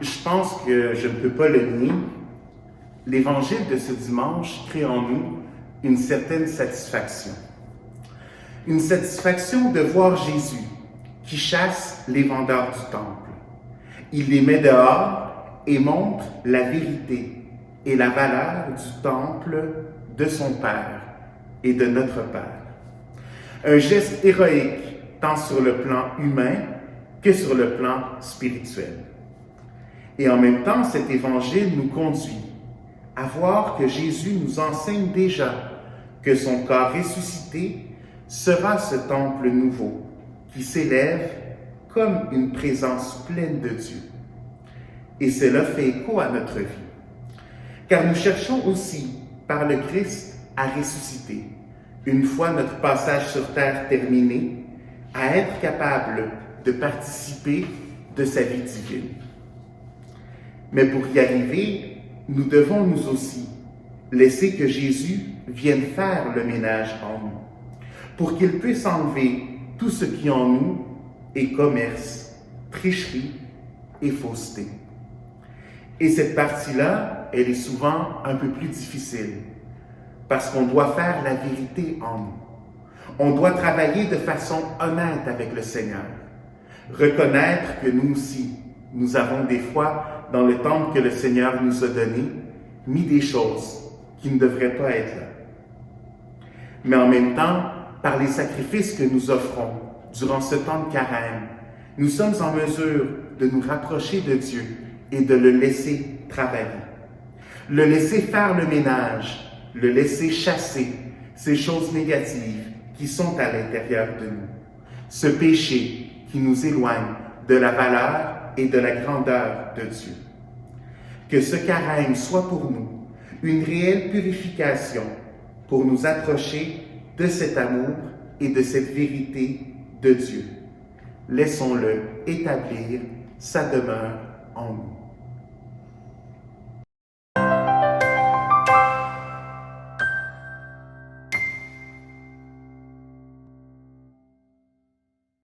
Je pense que je ne peux pas le nier. L'évangile de ce dimanche crée en nous une certaine satisfaction. Une satisfaction de voir Jésus qui chasse les vendeurs du temple. Il les met dehors et montre la vérité et la valeur du temple de son Père et de notre Père. Un geste héroïque tant sur le plan humain que sur le plan spirituel. Et en même temps, cet évangile nous conduit à voir que Jésus nous enseigne déjà que son corps ressuscité sera ce temple nouveau qui s'élève comme une présence pleine de Dieu. Et cela fait écho à notre vie. Car nous cherchons aussi, par le Christ, à ressusciter, une fois notre passage sur terre terminé, à être capable de participer de sa vie divine. Mais pour y arriver, nous devons nous aussi laisser que Jésus vienne faire le ménage en nous, pour qu'il puisse enlever tout ce qui en nous est commerce, tricherie et fausseté. Et cette partie-là, elle est souvent un peu plus difficile, parce qu'on doit faire la vérité en nous. On doit travailler de façon honnête avec le Seigneur, reconnaître que nous aussi, nous avons des fois, dans le temple que le Seigneur nous a donné, mis des choses qui ne devraient pas être là. Mais en même temps, par les sacrifices que nous offrons durant ce temps de carême, nous sommes en mesure de nous rapprocher de Dieu et de le laisser travailler. Le laisser faire le ménage, le laisser chasser ces choses négatives qui sont à l'intérieur de nous. Ce péché qui nous éloigne de la valeur et de la grandeur de Dieu. Que ce carême soit pour nous une réelle purification pour nous approcher de cet amour et de cette vérité de Dieu. Laissons-le établir sa demeure en nous.